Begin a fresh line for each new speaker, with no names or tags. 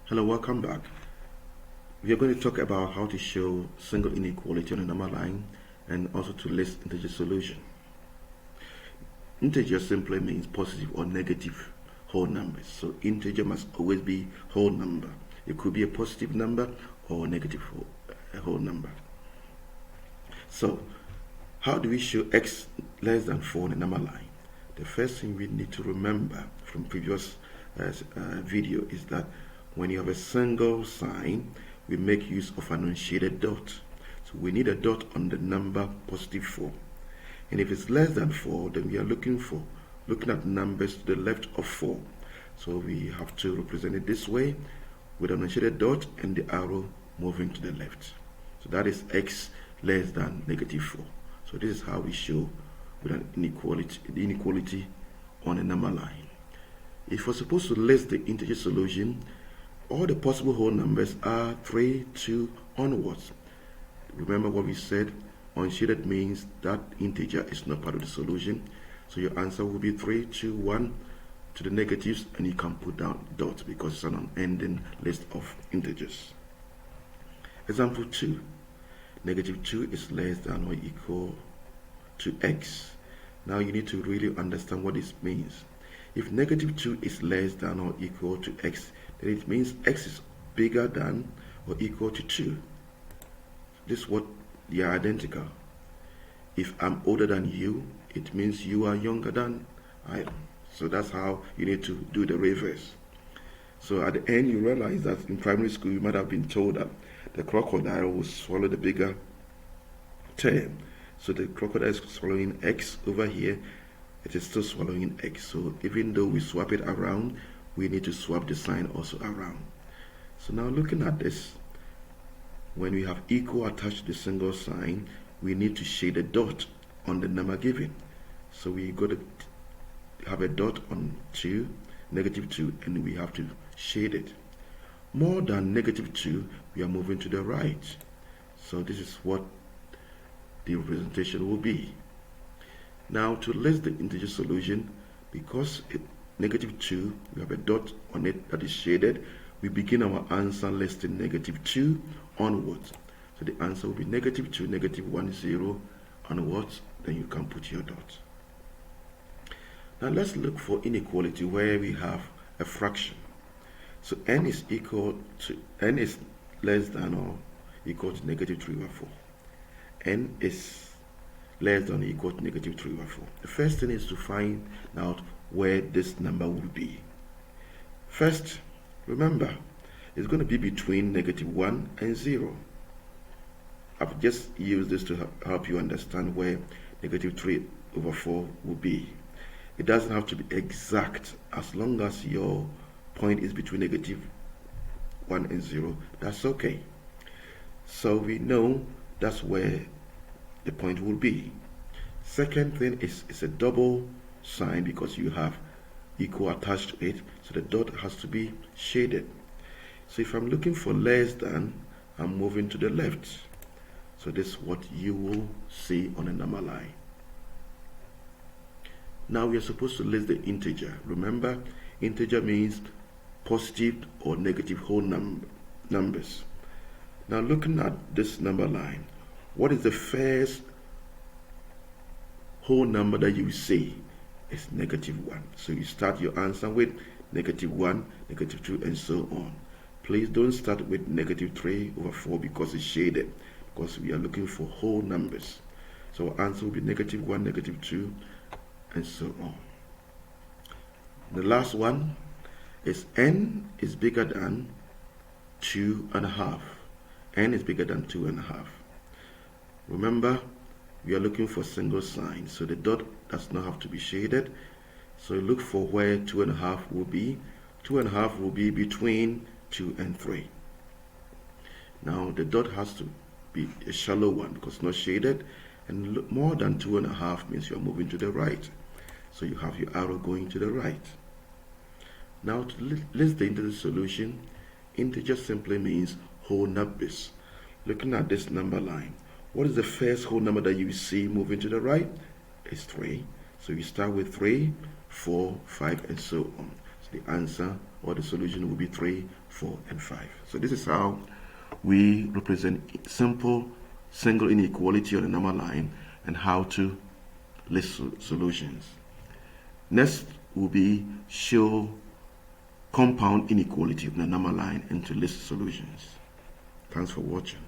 Hello, welcome back. We are going to talk about how to show single inequality on a number line and also to list integer solution. Integer simply means positive or negative whole numbers. So integer must always be whole number. It could be a positive number or a negative whole number. So how do we show x less than 4 on a number line? The first thing we need to remember from previous video is that when you have a single sign, we make use of an unshaded dot. So we need a dot on the number positive 4. And if it's less than 4, then we are looking at numbers to the left of 4. So we have to represent it this way with an unshaded dot and the arrow moving to the left. So that is x less than negative 4. So this is how we show with an inequality on a number line. If we're supposed to list the integer solution, all the possible whole numbers are 3, 2 onwards. Remember what we said, unshaded means that integer is not part of the solution. So your answer will be 3, 2, 1 to the negatives, and you can put down dots because it's an unending list of integers. Example 2. Negative 2 is less than or equal to x. Now you need to really understand what this means. If negative 2 is less than or equal to x, then it means x is bigger than or equal to 2. This is what they are identical. If I'm older than you, it means you are younger than I am. So that's how you need to do the reverse. So at the end, you realize that in primary school, you might have been told that the crocodile will swallow the bigger term. So the crocodile is swallowing x over here. It is still swallowing x. So even though we swap it around, we need to swap the sign also around. So now looking at this, when we have equal attached to the single sign, we need to shade a dot on the number given. So we got to have a dot on 2, negative 2, and we have to shade it. More than negative 2, we are moving to the right. So this is what the representation will be. Now to list the integer solution, because negative 2, we have a dot on it that is shaded, we begin our answer listing negative 2 onwards. So the answer will be negative 2, negative 1, 0 onwards, then you can put your dot. Now let's look for inequality where we have a fraction. So n is less than or equal to negative 3 over 4. N is less than or equal to negative 3 over 4. The first thing is to find out where this number will be. First, remember, it's going to be between negative 1 and 0. I've just used this to help you understand where negative 3 over 4 will be. It doesn't have to be exact. As long as your point is between negative 1 and 0, that's okay. So we know that's where the point will be. Second thing is it's a double sign because you have equal attached to it, so the dot has to be shaded. So if I'm looking for less than, I'm moving to the left. So this is what you will see on a number line. Now we are supposed to list the integer. Remember, integer means positive or negative whole numbers. Now looking at this number line, what is the first whole number that you see? It's negative 1. So you start your answer with negative 1, negative 2, and so on. Please don't start with negative 3 over 4 because it's shaded, because we are looking for whole numbers. So our answer will be negative 1, negative 2, and so on. The last one is n is bigger than 2.5. N is bigger than 2.5. Remember, we are looking for single sign, so the dot does not have to be shaded. So look for where 2.5 will be. 2.5 will be between 2 and 3. Now the dot has to be a shallow one because it's not shaded, and more than 2.5 means you're moving to the right. So you have your arrow going to the right. Now to list the integer solution, integer simply means whole numbers. Looking at this number line, what is the first whole number that you see moving to the right? It's 3. So you start with 3, 4, 5, and so on. So the answer or the solution will be 3, 4, and 5. So this is how we represent simple single inequality on a number line and how to list solutions. Next will be show compound inequality on a number line and to list solutions. Thanks for watching.